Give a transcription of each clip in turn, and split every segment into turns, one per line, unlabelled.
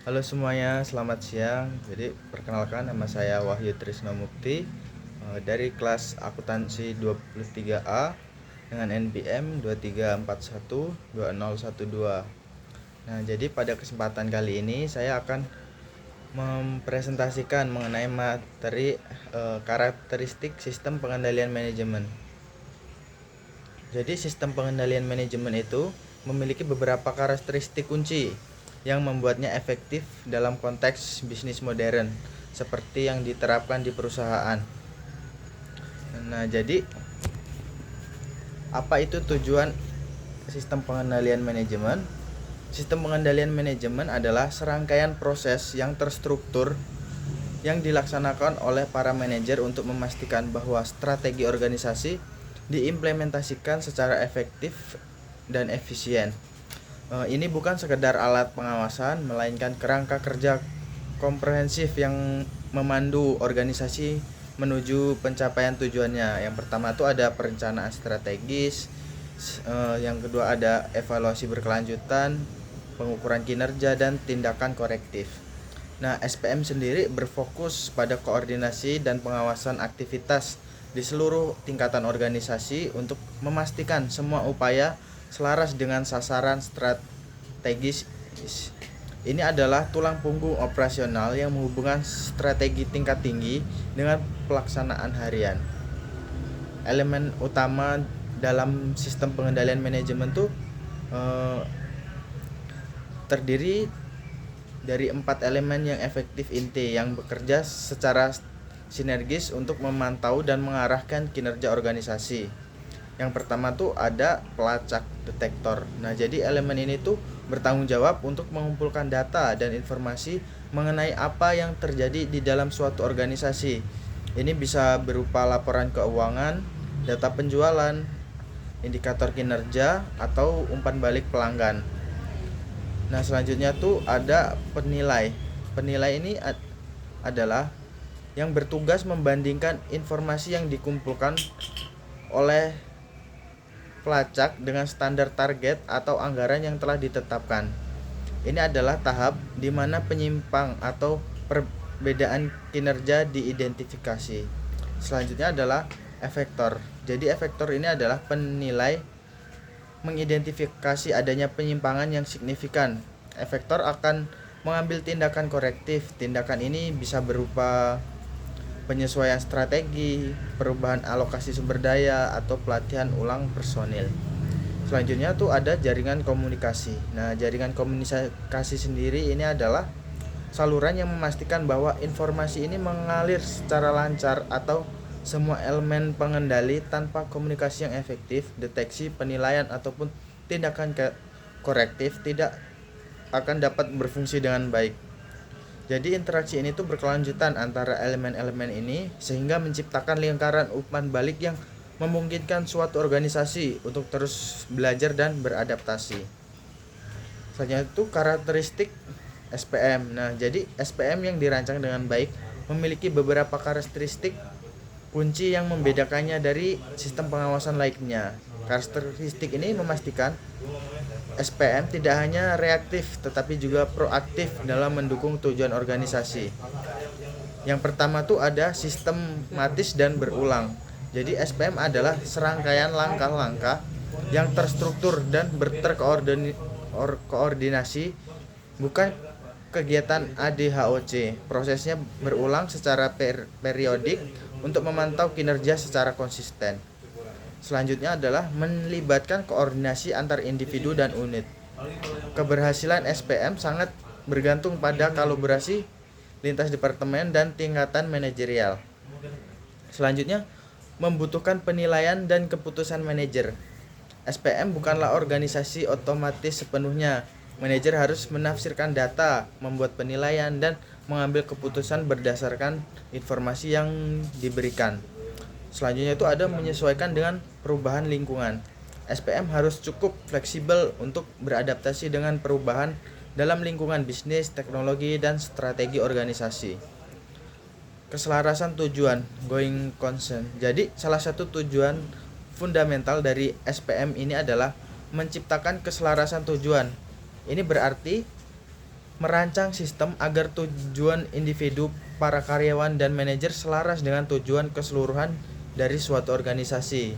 Halo semuanya, selamat siang. Jadi perkenalkan, nama saya Wahyu Trisno Mukti, dari kelas akuntansi 23A dengan NPM 23412012. Nah, jadi pada kesempatan kali ini saya akan mempresentasikan mengenai materi karakteristik sistem pengendalian manajemen. Jadi sistem pengendalian manajemen itu memiliki beberapa karakteristik kunci yang membuatnya efektif dalam konteks bisnis modern seperti yang diterapkan di perusahaan. Nah, jadi apa itu tujuan sistem pengendalian manajemen? Sistem pengendalian manajemen adalah serangkaian proses yang terstruktur yang dilaksanakan oleh para manajer untuk memastikan bahwa strategi organisasi diimplementasikan secara efektif dan efisien. Ini bukan sekedar alat pengawasan, melainkan kerangka kerja komprehensif yang memandu organisasi menuju pencapaian tujuannya. Yang pertama itu ada perencanaan strategis, yang kedua ada evaluasi berkelanjutan, pengukuran kinerja, dan tindakan korektif. Nah, SPM sendiri berfokus pada koordinasi dan pengawasan aktivitas di seluruh tingkatan organisasi untuk memastikan semua upaya selaras dengan sasaran strategis. Ini adalah tulang punggung operasional yang menghubungkan strategi tingkat tinggi dengan pelaksanaan harian. Elemen utama dalam sistem pengendalian manajemen itu terdiri dari 4 elemen yang efektif inti yang bekerja secara sinergis untuk memantau dan mengarahkan kinerja organisasi. Yang pertama tuh ada pelacak detektor. Nah, jadi elemen ini tuh bertanggung jawab untuk mengumpulkan data dan informasi mengenai apa yang terjadi di dalam suatu organisasi. Ini bisa berupa laporan keuangan, data penjualan, indikator kinerja, atau umpan balik pelanggan. Nah, selanjutnya tuh ada penilai. Penilai ini adalah yang bertugas membandingkan informasi yang dikumpulkan oleh pelacak dengan standar target atau anggaran yang telah ditetapkan. Ini adalah tahap di mana penyimpang atau perbedaan kinerja diidentifikasi. Selanjutnya adalah efektor. Jadi efektor ini adalah penilai mengidentifikasi adanya penyimpangan yang signifikan. Efektor akan mengambil tindakan korektif. Tindakan ini bisa berupa penyesuaian strategi, perubahan alokasi sumber daya, atau pelatihan ulang personil. Selanjutnya tuh ada jaringan komunikasi. Nah, jaringan komunikasi sendiri ini adalah saluran yang memastikan bahwa informasi ini mengalir secara lancar atau semua elemen pengendali tanpa komunikasi yang efektif, deteksi, penilaian, ataupun tindakan korektif tidak akan dapat berfungsi dengan baik. Jadi interaksi ini tuh berkelanjutan antara elemen-elemen ini sehingga menciptakan lingkaran umpan balik yang memungkinkan suatu organisasi untuk terus belajar dan beradaptasi. Selanjutnya itu karakteristik SPM. Nah, jadi SPM yang dirancang dengan baik memiliki beberapa karakteristik kunci yang membedakannya dari sistem pengawasan lainnya. Karakteristik ini memastikan SPM tidak hanya reaktif tetapi juga proaktif dalam mendukung tujuan organisasi. Yang pertama tuh ada sistematis dan berulang. Jadi SPM adalah serangkaian langkah-langkah yang terstruktur dan berkoordinasi, bukan kegiatan ADHOC. Prosesnya berulang secara periodik untuk memantau kinerja secara konsisten. Selanjutnya adalah melibatkan koordinasi antar individu dan unit. Keberhasilan SPM sangat bergantung pada kolaborasi lintas departemen dan tingkatan manajerial. Selanjutnya, membutuhkan penilaian dan keputusan manajer. SPM bukanlah organisasi otomatis sepenuhnya. Manajer harus menafsirkan data, membuat penilaian, dan mengambil keputusan berdasarkan informasi yang diberikan. Selanjutnya itu ada menyesuaikan dengan perubahan lingkungan. SPM harus cukup fleksibel untuk beradaptasi dengan perubahan dalam lingkungan bisnis, teknologi, dan strategi organisasi. Keselarasan tujuan, going concern. Jadi salah satu tujuan fundamental dari SPM ini adalah menciptakan keselarasan tujuan. Ini berarti merancang sistem agar tujuan individu, para karyawan, dan manajer selaras dengan tujuan keseluruhan dari suatu organisasi.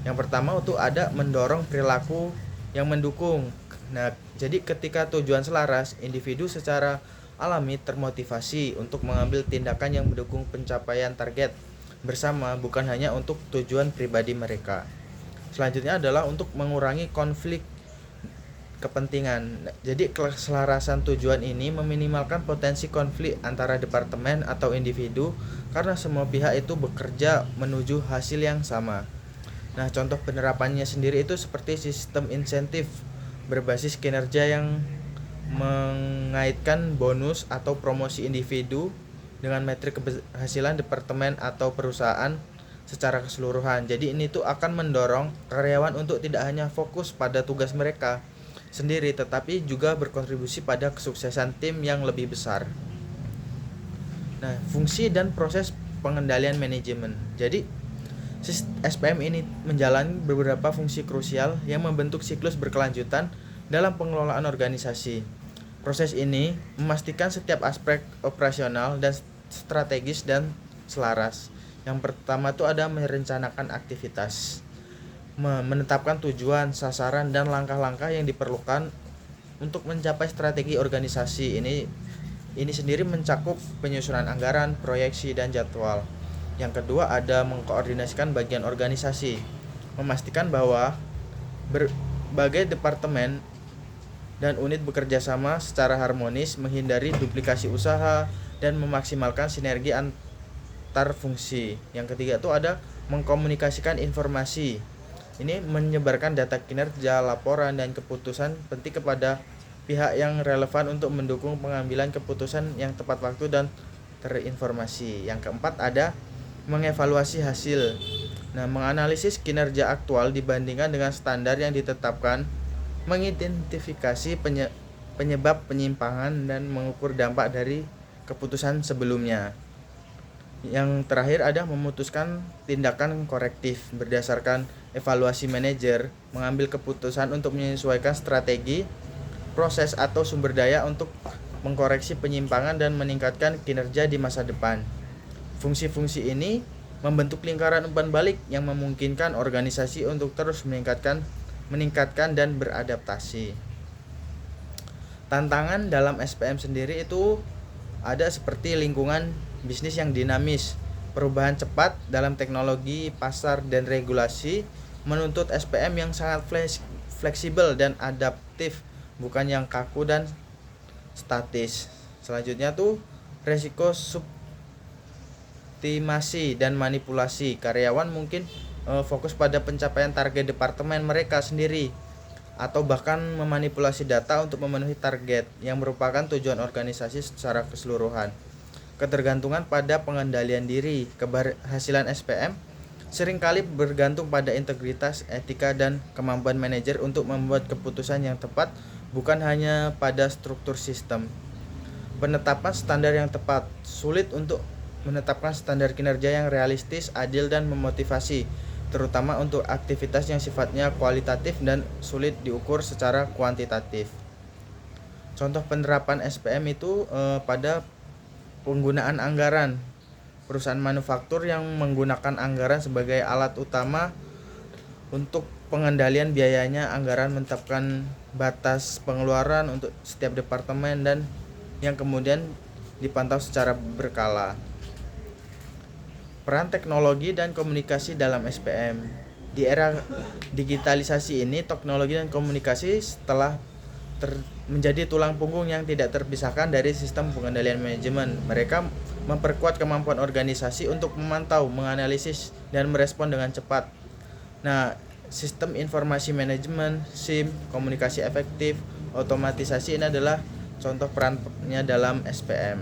Yang pertama itu ada mendorong perilaku yang mendukung. Nah, jadi ketika tujuan selaras, individu secara alami termotivasi untuk mengambil tindakan yang mendukung pencapaian target bersama, bukan hanya untuk tujuan pribadi mereka. Selanjutnya adalah untuk mengurangi konflik kepentingan. Jadi keselarasan tujuan ini meminimalkan potensi konflik antara departemen atau individu karena semua pihak itu bekerja menuju hasil yang sama. Nah, contoh penerapannya sendiri itu seperti sistem insentif berbasis kinerja yang mengaitkan bonus atau promosi individu dengan metrik keberhasilan departemen atau perusahaan secara keseluruhan. Jadi ini tuh akan mendorong karyawan untuk tidak hanya fokus pada tugas mereka sendiri, tetapi juga berkontribusi pada kesuksesan tim yang lebih besar. Nah, fungsi dan proses pengendalian manajemen. Jadi SPM ini menjalani beberapa fungsi krusial yang membentuk siklus berkelanjutan dalam pengelolaan organisasi. Proses ini memastikan setiap aspek operasional dan strategis dan selaras. Yang pertama itu ada merencanakan aktivitas, menetapkan tujuan, sasaran, dan langkah-langkah yang diperlukan untuk mencapai strategi organisasi. Ini sendiri mencakup penyusunan anggaran, proyeksi, dan jadwal. Yang kedua ada mengkoordinasikan bagian organisasi, memastikan bahwa berbagai departemen dan unit bekerja sama secara harmonis, menghindari duplikasi usaha, dan memaksimalkan sinergi antar fungsi. Yang ketiga itu ada mengkomunikasikan informasi. Ini menyebarkan data kinerja, laporan, dan keputusan penting kepada pihak yang relevan untuk mendukung pengambilan keputusan yang tepat waktu dan terinformasi. Yang keempat ada mengevaluasi hasil. Nah, menganalisis kinerja aktual dibandingkan dengan standar yang ditetapkan, mengidentifikasi penyebab penyimpangan, dan mengukur dampak dari keputusan sebelumnya. Yang terakhir ada memutuskan tindakan korektif berdasarkan evaluasi manajer, mengambil keputusan untuk menyesuaikan strategi, proses, atau sumber daya untuk mengkoreksi penyimpangan dan meningkatkan kinerja di masa depan. Fungsi-fungsi ini membentuk lingkaran umpan balik yang memungkinkan organisasi untuk terus meningkatkan dan beradaptasi. Tantangan dalam SPM sendiri itu ada seperti lingkungan bisnis yang dinamis, perubahan cepat dalam teknologi, pasar, dan regulasi menuntut SPM yang sangat fleksibel dan adaptif, bukan yang kaku dan statis. Selanjutnya tuh resiko suboptimasi dan manipulasi. Karyawan mungkin fokus pada pencapaian target departemen mereka sendiri atau bahkan memanipulasi data untuk memenuhi target yang merupakan tujuan organisasi secara keseluruhan. Ketergantungan pada pengendalian diri. Keberhasilan SPM seringkali bergantung pada integritas, etika, dan kemampuan manajer untuk membuat keputusan yang tepat, bukan hanya pada struktur sistem. Penetapan standar yang tepat. Sulit untuk menetapkan standar kinerja yang realistis, adil, dan memotivasi, terutama untuk aktivitas yang sifatnya kualitatif dan sulit diukur secara kuantitatif. Contoh penerapan SPM itu pada penggunaan anggaran. Perusahaan manufaktur yang menggunakan anggaran sebagai alat utama untuk pengendalian biayanya. Anggaran menetapkan batas pengeluaran untuk setiap departemen dan yang kemudian dipantau secara berkala. Peran teknologi dan komunikasi dalam SPM. Di era digitalisasi ini, teknologi dan komunikasi telah menjadi tulang punggung yang tidak terpisahkan dari sistem pengendalian manajemen. Mereka memperkuat kemampuan organisasi untuk memantau, menganalisis, dan merespon dengan cepat. Nah, sistem informasi manajemen, SIM, komunikasi efektif, otomatisasi ini adalah contoh perannya dalam SPM.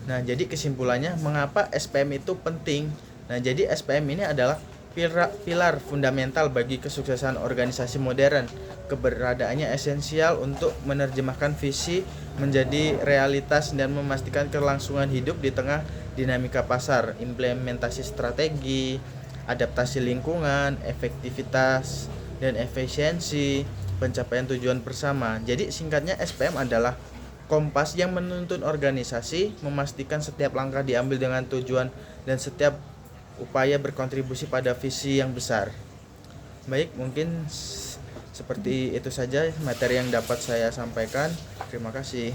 Nah, jadi kesimpulannya mengapa SPM itu penting? Nah, jadi SPM ini adalah pilar fundamental bagi kesuksesan organisasi modern. Keberadaannya esensial untuk menerjemahkan visi menjadi realitas dan memastikan kelangsungan hidup di tengah dinamika pasar, implementasi strategi, adaptasi lingkungan, efektivitas dan efisiensi, pencapaian tujuan bersama. Jadi singkatnya SPM adalah kompas yang menuntun organisasi, memastikan setiap langkah diambil dengan tujuan dan setiap upaya berkontribusi pada visi yang besar. Baik, mungkin seperti itu saja materi yang dapat saya sampaikan. Terima kasih.